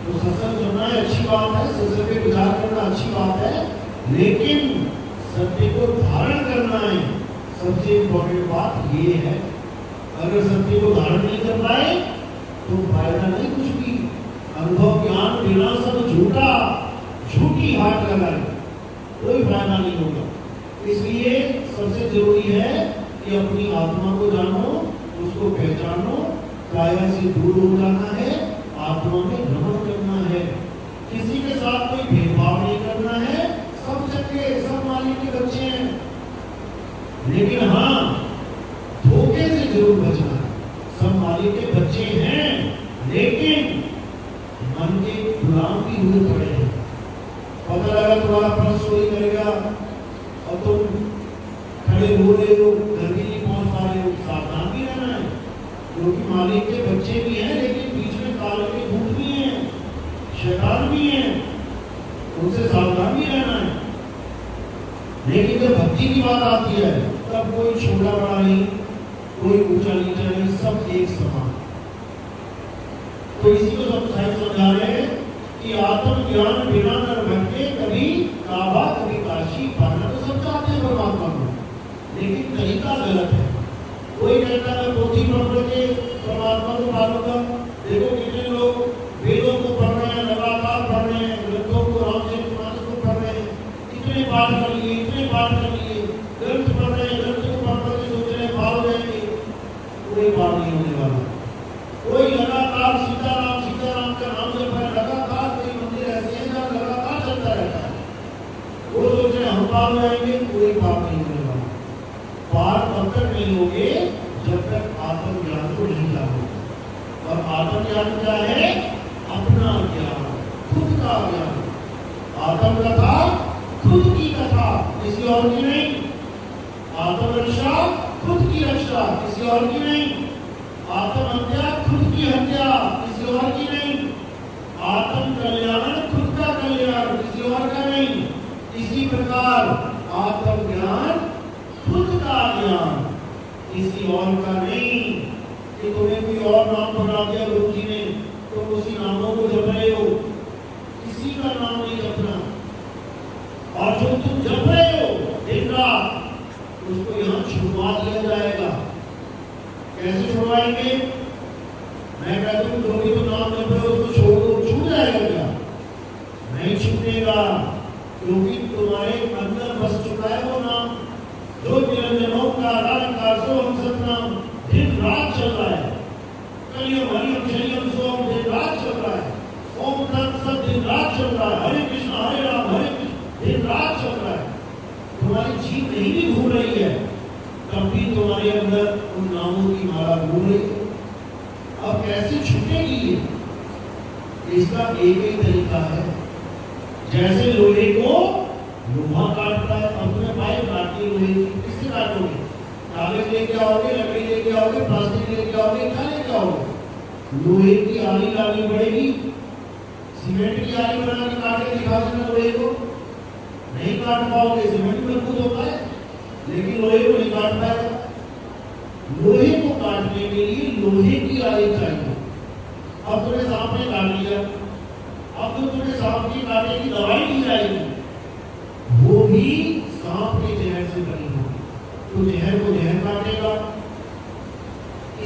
तो सत्संग सुनना है अच्छी बात है, सत्संग पे विचार करना अच्छी बात है, लेकिन सत्य को धारण करना है। सबसे इम्पोर्टेंट बात ये है। अगर सत्य को धारण नहीं कर पाए तो फायदा नहीं कुछ भी। अनुभव ज्ञान बिना सब झूठा, झूठी हाथ लगाए, कोई फायदा नहीं होगा। इसलिए सबसे जरूरी है कि अपनी आत्मा को जानो, उसको पहचानो। काया से दूर हो जाना है, आत्मा में भ्रमण करना है। किसी के साथ कोई भेदभाव नहीं करना है, सब चक्के सब मालिक के बच्चे हैं। लेकिन हाँ, धोखे से जरूर बचना है। सब मालिक के बच्चे हैं, लेकिन मन के गुलाम भी हुए पड़े हैं। पता लगा तुम्हारा पर्स चोरी करेगा और तुम खड़े हो रहे हो, घर भी नहीं पहुंच पा रहे हो, सावधान भी रहना है। क्योंकि मालिक के बच्चे भी हैं, लेकिन बीच में काल के भूत भी हैं, शैतान भी हैं, उनसे सावधान भी रहना है। लेकिन जब भक्ति की बात आती है तब कोई छोटा बड़ा नहीं, कोई ऊंचा नीचा नहीं, सब एक समान। तो इसी को सब साइंस समझा रहे हैं कि आत्मज्ञान बिना न भटके, कभी काबा कभी काशी पाना। तो सब चाहते हैं परमात्मा को, लेकिन तरीका गलत है। कोई कहता है पोथी पढ़ के परमात्मा को पालूंगा। देखो कितने लोग वेदों को पढ़ रहे हैं, लगातार पढ़ रहे हैं, ग्रंथों को, रामचरितमानस को पढ़ रहे हैं, इतने पाठ कर लिए, इतने पाठ कर लिए, ग्रंथ पढ़ रहे हैं, ग्रंथ को पढ़ के सोच रहे हैं पार हो जाएंगे। कोई पार नहीं होने वाला। कोई लगातार सीताराम का नाम जप रहा है, लगातार कोई मंदिर ऐसे हैं जहाँ लगातार चलता रहता है, वो सोच रहे हम पार हो जाएंगे। कोई पार नहीं होने वाला। पार तब तक नहीं होगे जब तक आत्मज्ञान को नहीं जानोगे। और आत्मज्ञान क्या है? अपना ज्ञान, खुद का ज्ञान। आत्म कथा खुद की कथा, किसी और की नहीं। आत्मरक्षा खुद की रक्षा, किसी और की नहीं। आत्महत्या खुद की हत्या, किसी और की नहीं। आत्म कल्याण खुद का कल्याण, किसी और का नहीं। इसी प्रकार आत्मज्ञान खुद का ज्ञान, किसी और का नहीं। कि तुम्हें कोई और नाम बता दिया गुरु जी ने, तुम उसी नामों को जप रहे हो, किसी का नाम नहीं जपना। और जो तुम जप रहे हो दिन रात, उसको यहाँ छुड़वा दिया जाएगा। कैसे छुड़वाएंगे? मैं कहता हूँ जो भी तो नाम जप रहे हो उसको छोड़ दो, छूट जाएगा क्या? नहीं छूटेगा, क्योंकि तुम्हारे अंदर बस चुका है वो नाम। जो निरंजनों का राजकार सो हम सतनाम दिन रात चल रहा है। कलियम हरियम शरियम सोम दिन रात चल रहा है। ओम तत्सत दिन रात चल रहा है। हरे कृष्ण हरे राम हरे कृष्ण दिन रात चल रहा है। तुम्हारी जीभ नहीं भी घूम रही है, तब भी तुम्हारे तुम्हारे अंदर उन नामों की माला घूम रही है। अब कैसे छूटेगी ये? इसका एक ही तरीका है, जैसे लोहे को लोहा काटता है। अब तुम्हें पाइप काटनी लोहे की, किससे काटोगे? कागज लेके आओगे, लकड़ी लेके आओगे, प्लास्टिक लेके आओगे, क्या लेके आओगे? लोहे की आली लानी पड़ेगी। सीमेंट की आली बना के काट के दिखा देना लोहे को, नहीं काट पाओगे। सीमेंट मजबूत होता है लेकिन लोहे को नहीं काट पाएगा। लोहे को काटने के लिए लोहे की आली चाहिए। अब तुम्हें सांप ने काट लिया, अब तो तुम्हें सांप की काटने की दवाई दी जाएगी, वो भी सांप के जहर से बनी होगी, तो जहर को जहर काटेगा।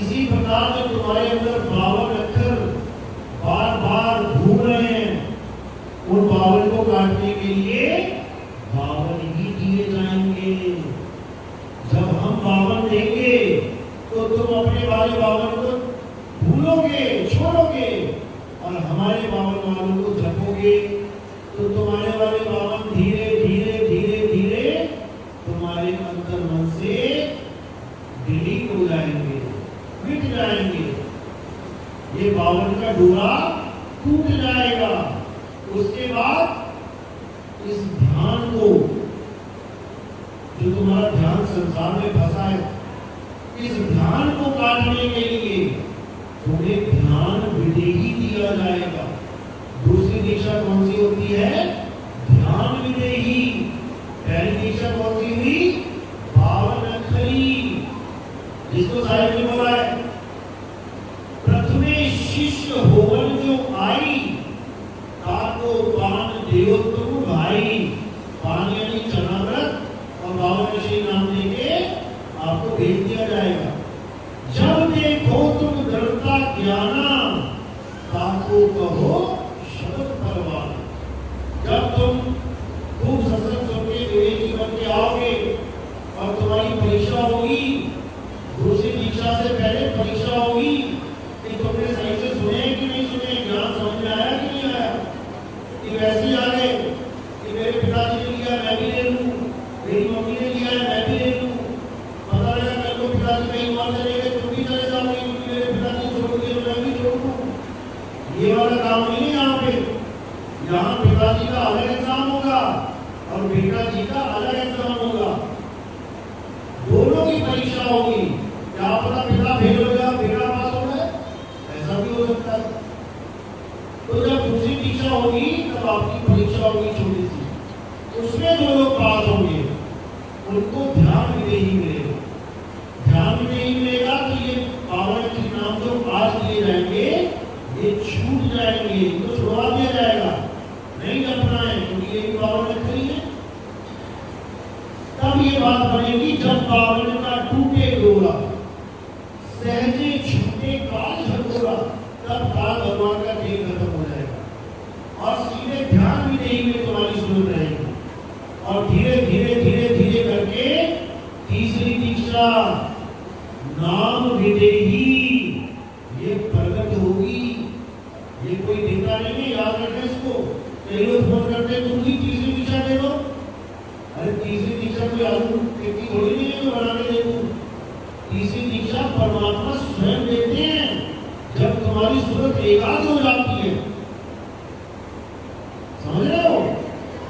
इसी प्रकार से तुम्हारे अंदर 52 अक्षर बार बार घूम रहे हैं, उन 52 को काटने के लिए 52 ही दिए जाएंगे। जब हम 52 देंगे तो तुम अपने वाले 52 को भूलोगे, छोड़ोगे, और हमारे 52 वालों को जपोगे, तो तुम्हारे वाले 52 धीरे धीरे धीरे धीरे तुम्हारे अंतर मन से डिलीट हो जाएंगे, मिट जाएंगे। ये 52 का डोरा टूट जाएगा। उसके बाद इस ध्यान को, जो तुम्हारा ध्यान संसार में फंसा है, इस ध्यान को काटने के लिए तुम्हें ध्यान विदेही दिया जाएगा। दूसरी दीक्षा कौन सी होती है? ध्यान विदेही। पहली दीक्षा कौन सी हुई? 52 अक्षरी, जिसको साहिब ने बोला है, प्रथमे शिष्य होवन जो आई, ताको पान देव तुम भाई। पान यानी चना व्रत और 52 अक्षरी नाम देके आपको भेज दिया जाएगा। जब देखो तुम दृढ़ता ज्ञाना, ताको कहो शब्द परवान। जब तुम खूब सत्संग सुन के विवेकी बन के आओगे और तुम्हारी परीक्षा होगी, दूसरी दीक्षा से पहले परीक्षा होगी कि तुमने सही से सुने कि नहीं सुने, ज्ञान समझ में आया कि नहीं आया। कि वैसे ही आ गए कि मेरे पिताजी ने लिया मैं भी ले लूं, मेरी मम्मी ने लिया है मैं भी ले लूं, पता लगा कल को पिताजी कहीं और चले गए तुम भी चले जाओगे, क्योंकि मेरे पिताजी छोड़ दिए तो मैं भी छोड़ दूं। ये वाला काम नहीं है यहाँ पे। यहाँ पिताजी का अलग एग्जाम होगा और बेटा जी का अलग एग्जाम होगा, दोनों की परीक्षा होगी। क्या पता पिता फेल हो गया बेटा पास हो गया, ऐसा भी हो सकता है। तो जब दूसरी दीक्षा होगी तब आपकी परीक्षा होगी छोटी सी, उसमें जो लोग पास होंगे उनको ध्यान विदेही मिलेगा। ध्यान विदेही मिलेगा तो ये 52 के नाम जो आज दिए जाएंगे ये छूट जाएंगे, इनको छुड़वा दिया जाएगा, नहीं जपना है, क्योंकि ये भी 52 अक्षरी है। तब ये बात बनेगी जब 52 का टूटे डोरा, सहजे छूटे काल झकोरा, तब काल भगवान का खेल खत्म हो जाएगा और सीधे ध्यान विदेही में तुम्हारी सुन रहेगी। और धीरे धीरे धीरे धीरे करके तीसरी दीक्षा नाम विदेही ये प्रकट होगी। ये कोई देता नहीं है, याद रखना इसको। कई लोग फोन करते हैं तुम ही तीसरी दीक्षा दे दो। अरे तीसरी दीक्षा कोई आलू खेती थोड़ी नहीं है जो बना के दे दूं। तीसरी दीक्षा परमात्मा स्वयं देते हैं जब तुम्हारी सूरत एकाग्र हो जाती है। समझ रहे हो?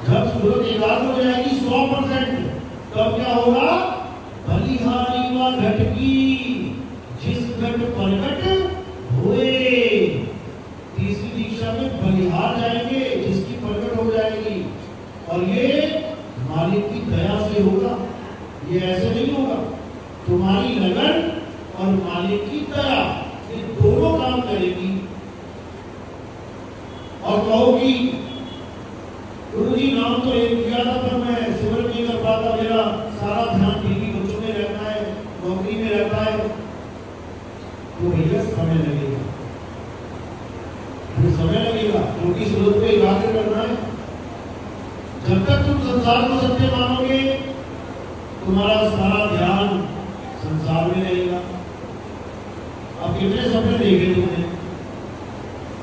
जब सूरत एकाग्र हो जाएगी 100%, तब क्या होगा? बलिहारी व घट की जिस घट प्रकट हुए। तीसरी दीक्षा में बलिहार जाएंगे जिसकी प्रकट हो जाएगी, और ये मालिक की दया से होगा। ये ऐसे नहीं होगा। तुम्हारी लगन और मालिक की दया ये दोनों काम करेगी। और कहोगी गुरुजी नाम तो एक किया था पर मैं सिमरन नहीं कर पाता, मेरा सारा ध्यान बीवी बच्चों में रहता है, नौकरी में रहता है, तो भैया समय लगेगा, फिर समय लगेगा, क्योंकि सूरत को एकाग्र करना है। जब तक तुम संसार को सत्य मानोगे तुम्हारा सारा ध्यान संसार में रहेगा। अब कितने सपने देखे तुमने?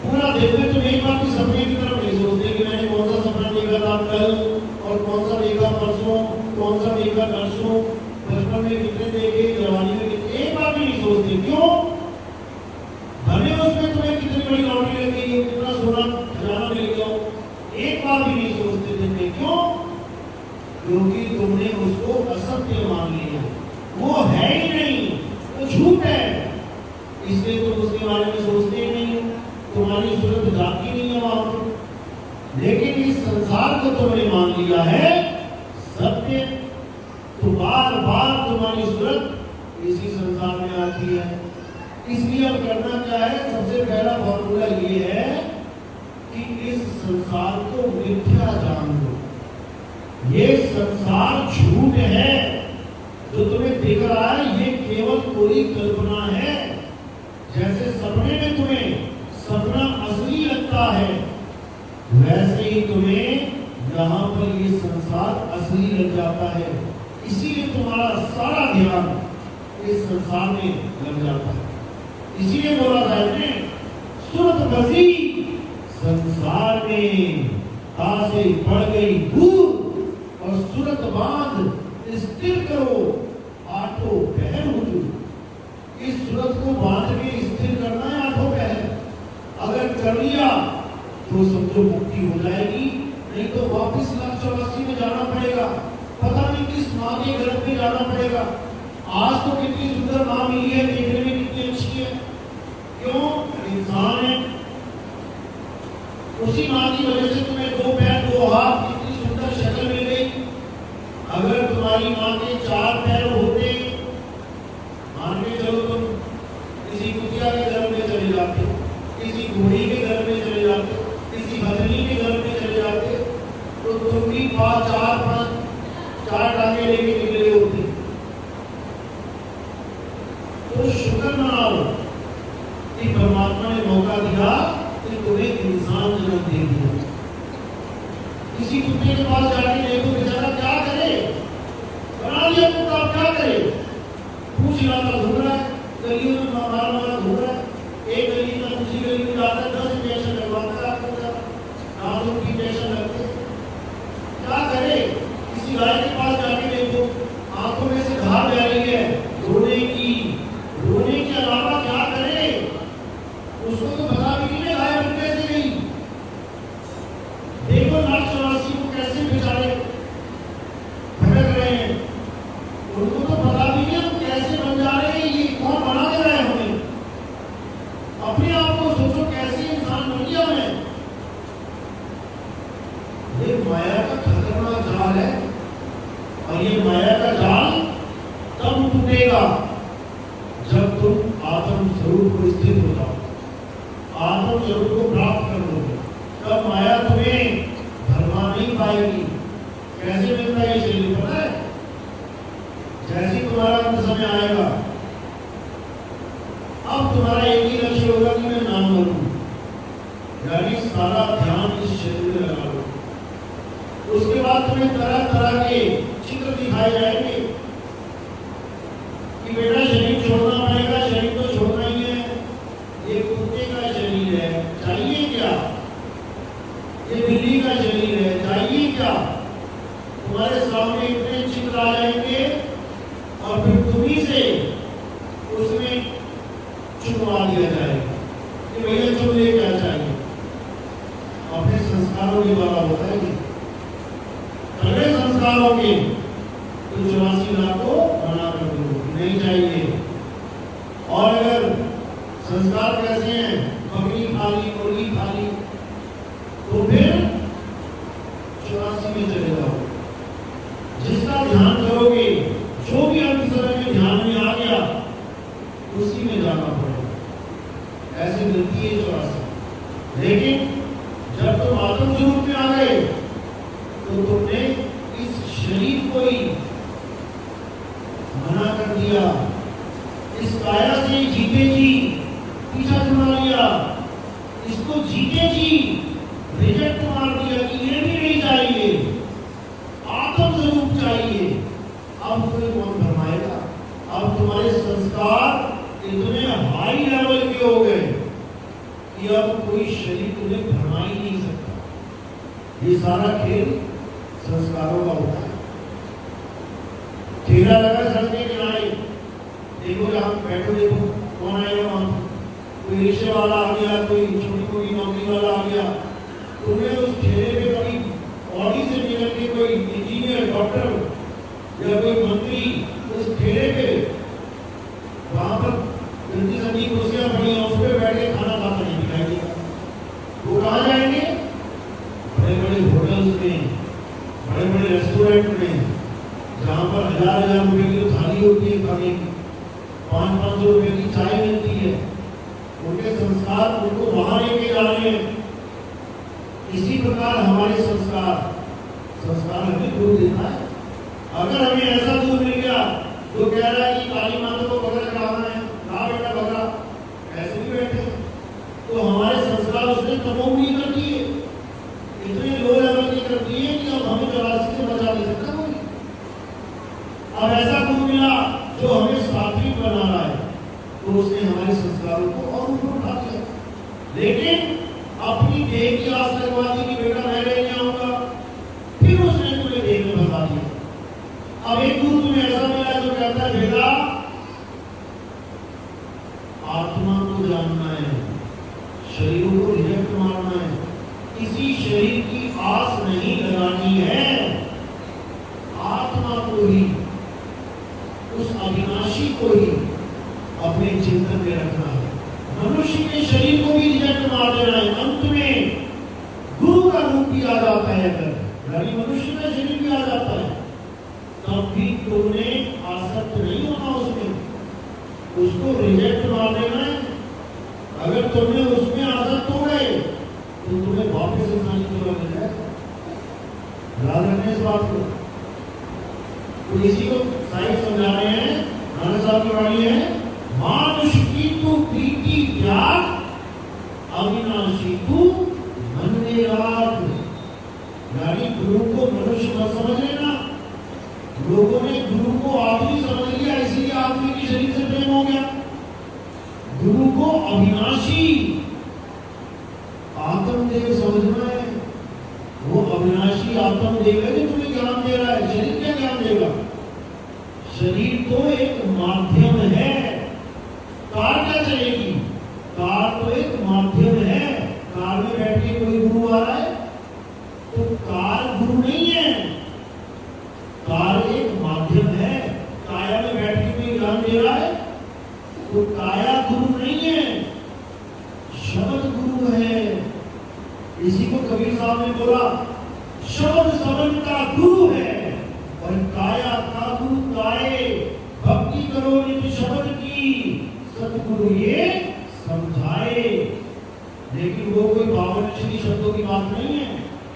पूरा दिन में तुम एक बार भी सपने की तरफ नहीं सोचते कि मैंने कौन सा सपना देखा था कल और कौन सा देखा परसों, कौन सा देखा नरसों। बचपन में कितने देखे, जवानी में को तुमने मान लिया है सत्य, तो बार बार तुम्हारी सूरत इसी संसार में आती है। इसलिए अब करना क्या है, सबसे पहला फॉर्मूला ये है कि इस संसार को मिथ्या जान लो। ये संसार झूठ है, जो तुम्हें दिख रहा है ये केवल कोई कल्पना है। जैसे सपने में तुम्हें सपना असली लगता है, वैसे ही तुम्हें यहाँ पर ये संसार असली लग जाता है। इसीलिए तुम्हारा सारा ध्यान इस संसार में लग जाता है। इसीलिए बोला साहब ने, सूरत बसी संसार में तासे पड़ गई दूर और सूरत बांध स्थिर करो आठों पहर हुजूर। इस सूरत को बांध के स्थिर करना है आठों पहर। अगर कर लिया तो समझो मुक्ति हो जाएगी, नहीं तो वापस 184 में जाना पड़ेगा। पता नहीं किस माँ के गर्भ में जाना पड़ेगा। आज तो कितनी सुंदर माँ मिली है, देखने में कितनी अच्छी है, क्यों? इंसान है। उसी माँ की वजह से तुम्हें 2 पैर 2 हाथ कितनी सुंदर शक्ल मिल गई। अगर तुम्हारी माँ के 4 पैर होते, मान के चलो तुम किसी कुतिया के गर्भ में चले जाते, किसी घोड़ी के गर्भ में चले जाते, किसी हथनी के गर्भ में चले जाते, तो तुम भी 4 टांगे लेके निकले होते। तो शुक्र मनाओ कि परमात्मा ने मौका दिया कि तुम्हें इंसान जन्म दे दिया। किसी कुत्ते के पास जाके देखो बेचारा क्या करे, बना लिया कुत्ता, क्या करे? पूछ इलाका घूम रहा है, गलियों में मारा घूम रहा है, एक गली में दूसरी गली में जाता है, 10 इंजेक्शन लगवाता है, आपको की इंजेक्शन लगते, क्या करे? किसी गाय के पास जाके देखो, आंखों में से धार बह रही है, रोने के अलावा क्या करे? उसको तो पता भी नहीं गाय बन कैसे गई। देखो 184 को कैसे बेचारे भटक रहे हैं, उनको तो पता भी नहीं हम कैसे बन जा रहे हैं, ये कौन बना दे रहा है हमें। अपने आप को सोचो कैसे इंसान बन गया मैं। ये माया का खतरनाक जाल है, और ये माया का जाल तब टूटेगा जब तुम आत्म स्वरूप को स्थित हो जाओ, आत्म स्वरूप को प्राप्त कर लोगे, तब माया तुम्हें भरमा नहीं पाएगी। कैसे मिलता है ये शरीर पता है? जैसे तुम्हारा अंत समय आएगा, अब तुम्हारा एक ही लक्ष्य होगा कि मैं नाम करूं, यानी सारा ध्यान इस शरीर में लगा लो। उसके बाद तुम्हें तरह तरह के चित्र दिखाए जाएंगे कि बेटा शरीर छोड़ना पड़ेगा, शरीर तो छोड़ना ही है, ये कुत्ते का शरीर है, चाहिए क्या? ये बिल्ली का शरीर है, चाहिए क्या? तुम्हारे सामने इतने चित्र आ जाएंगे और फिर तुम्ही से उसमें चुनवा दिया जाएगा कि भैया चुन ले क्या चाहिए। अपने संस्कारों के द्वारा होता है कि अगले संस्कारों के तो 84 लाख को मना कर दो, नहीं चाहिए। और अगर संस्कार कैसे हैं, बकरी खा ली, मुर्गी खा ली, तो फिर 84 में चले जाओ। जिसका ध्यान करोगे, जो भी अंत समय में ध्यान में आ गया, उसी में जाना पड़ेगा। ऐसे मिलती है 84। लेकिन जब तुम आत्म स्वरूप में आ गए, तो तुमने इस शरीर को ही मना कर दिया, इस काया से जीते जी पीछा छुड़ा लिया, इसको जीते जी रिजेक्ट मार दिया कि ये भी नहीं चाहिए, आत्म स्वरूप चाहिए। अब तुम्हें कौन फरमाएगा? अब तुम्हारे संस्कार इतने हाई लेवल के हो गए कि अब कोई शरीर तुम्हें भरमा ही नहीं सकता। ये सारा खेल संस्कारों का होता है। ठेला लगा सड़क के किनारे, देखो जहाँ बैठो, देखो कौन आएगा वहां, कोई रिक्शे वाला आ गया, कोई छोटी मोटी नौकरी वाला आ गया, तुम्हें उस ठेले पे कभी ऑडी से निकल के कोई इंजीनियर, डॉक्टर या कोई मंत्री उस ठेले पे वहां पर गंदी संदी कुर्सियां पड़ी हैं, उस पर बैठ के खाना खाता नहीं दिखाई देगा। वो कहाँ जाएंगे? बड़े बड़े होटल्स में, बैठ रहे हैं, जहाँ पर 1000-1000 रुपए की थाली होती है खाने की, 500-500 रुपए की चाय मिलती है, उनके संस्कार उनको वहां लेके जा रहे हैं। इसी प्रकार हमारे संस्कार हमें दूध देता है। अगर हमें ऐसा दूध मिल गया जो कह रहा है कि काली माता को बकरा चढ़ाना है, ना बेटा बकरा, ऐसे भी बैठे, तो हमारे संस्कार उसने तमोगुणी कर दिए, इतने लो लेवल की कर दिए कि अब हमें जरासी से बचा नहीं सकता कोई। अब ऐसा दूध मिला जो हमें सात्विक बना रहा है, तो उसने हमारे संस्कारों को और ऊपर उठा दिया। लेकिन अपनी देह की आस लगवा दी कि बेटा मैं लेके आऊंगा, फिर उसने तुम्हें देह में फंसा दिया। अब एक दूध तुम्हें ऐसा मिला जो कहता है बेटा आत्मा को जानना है, शरीर को रिजेक्ट मारना है, किसी शरीर की आस नहीं लगानी है, आत्मा को ही, उस अविनाशी को ही अपने चिंतन में रखना है। मनुष्य के शरीर को भी रिजेक्ट मार देना है। अंत में गुरु का रूप भी आ जाता है, अगर यानी मनुष्य का शरीर भी आ जाता है, तब भी तुमने आसक्त नहीं होना उसमें, उसको रिजेक्ट मार देना है। अगर तुमने उसमें आसक्त हो गए तो तुम्हें वापस इंसान की जगह मिल जाएगा। याद रखना इस बात को। तो इसी को साहिब समझा रहे हैं, नाना साहब की वाणी है, मानुष की तू प्रीति त्याग, अविनाशी तू मन में राग। यानी गुरु को मनुष्य मत समझ लेना। लोगों ने गुरु को आदमी समझ लिया, इसीलिए आदमी के शरीर से प्रेम हो गया। गुरु को अविनाशी आत्मदेव समझना है। वो अविनाशी आत्मदेव है जो तुम्हें ज्ञान दे रहा है। शरीर क्या ज्ञान देगा? शरीर तो एक माध्यम है। कार क्या चलेगी? कार तो एक माध्यम है। कार में बैठ के कोई गुरु आ रहा है तो कार गुरु नहीं है, कार एक माध्यम है। काया में बैठ के कोई ज्ञान दे रहा है तो काया गुरु नहीं है, शब्द गुरु है। इसी को कबीर साहब ने बोला, शब्द सबन का गुरु है और काया का गुरु काये। भक्ति करो नित्य शब्द की, सतगुरु ये समझाए। लेकिन वो कोई बावन श्री शब्दों की बात नहीं है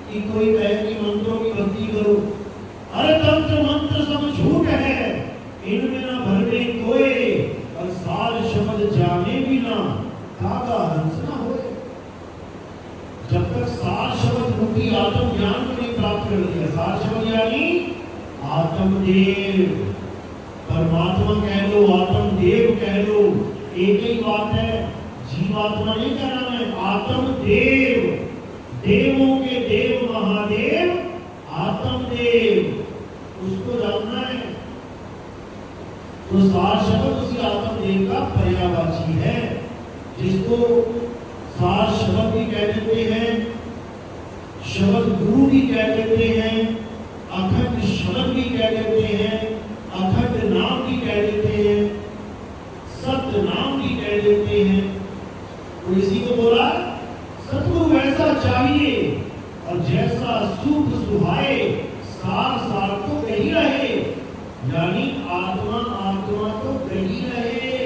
कि कोई कहे कि मंत्रों की भक्ति करो। अरे तंत्र मंत्र सब झूठ है, इनमें ना भरने कोई, और सार शब्द जाने भी ना कागा हंस ना होए। जब तक सार शब्द रूपी आत्म ज्ञान को नहीं प्राप्त कर लिया, सार शब्द यानी आत्मदेव, परमात्मा कह लो, आत्मदेव कह लो, एक ही बात है। जीवात्मा नहीं कहना है, आत्मदेव, देवों के देव महादेव आत्मदेव, उसको जानना है। तो सार शब्द उसी आत्मदेव का पर्यायवाची है, जिसको सार शब्द भी कह देते हैं, शब्द गुरु भी कह देते हैं, अखंड शब्द भी कह देते हैं, अखंड नाम भी कह देते हैं, सत्य नाम भी कह देते हैं। तो इसी को बोला सतगुरु वैसा चाहिए और जैसा सुख सुहाए, सार सार तो कही रहे। यानी आत्मा आत्मा तो कही रहे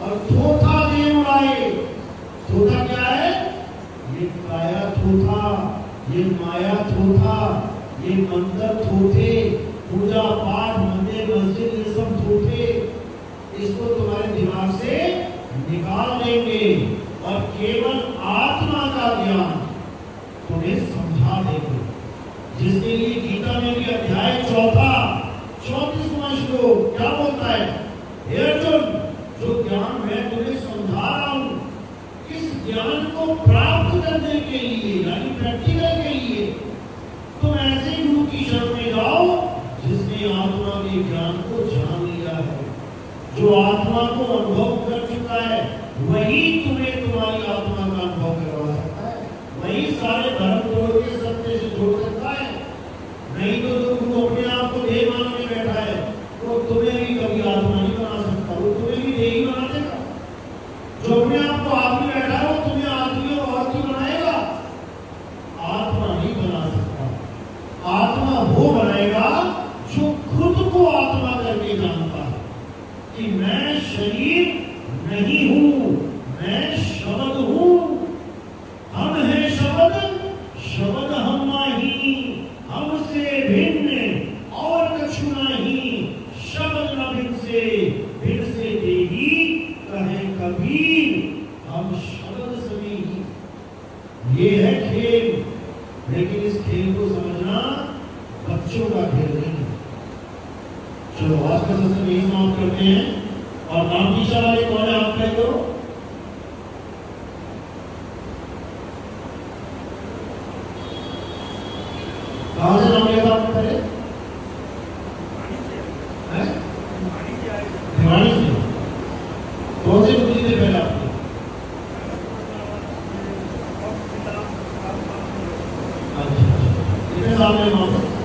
और थोथा दे उड़ाए। थोथा क्या है? ये काया थोथा, ये माया थोथा, ये मंत्र थोथे, पूजा पाठ मंदिर मस्जिद ये सब थोथे। इसको तुम्हारे दिमाग से निकाल देंगे और केवल आत्मा का ज्ञान तुम्हें समझा देंगे। जिसके लिए गीता में भी अध्याय 34वां श्लोक क्या बोलता है? हे अर्जुन, जो ज्ञान मैं तुम्हें समझा रहा हूं, इस ज्ञान को प्राप्त करने के लिए यानी प्रैक्टिकल के लिए तुम ऐसे गुरु की शरण में जाओ जिसने आत्मा के ज्ञान को जान लिया है, जो आत्मा को अनुभव कर चुका है। वही तुम्हें तुम्हारी आत्मा का अनुभव करवा सकता है, वही सारे धर्म तोड़ के सत्य से जोड़ सकता है। नहीं तो जो गुरु अपने आप को देह मान में बैठा है वो तुम्हें भी कभी आत्मा नहीं बना सकता, वो तुम्हें भी देह ही बना देगा। जो अपने आप को आदमी बैठा है वो तुम्हें आदमी और औरती बनाएगा, आत्मा नहीं बना सकता। आत्मा वो बनाएगा कि मैं शरीर नहीं हूं, मैं शब्द हूं। हम है शब्द, शब्द हम माही, हमसे भिन्न और कछु नहीं। शब्द न भिन्न से देही, कहे कबीर हम शब्द सभी ही। ये है खेल, लेकिन इस खेल को समझना बच्चों का खेल नहीं। चलो आज का सत्संग यही समाप्त करते हैं। और नाम की वाले कौन है आप कह दो। कहां से नाम लिया था आपने पहले? भिवानी से। कौन से गुरु जी थे पहले आपके? अच्छा, कितने साल में वहां पर?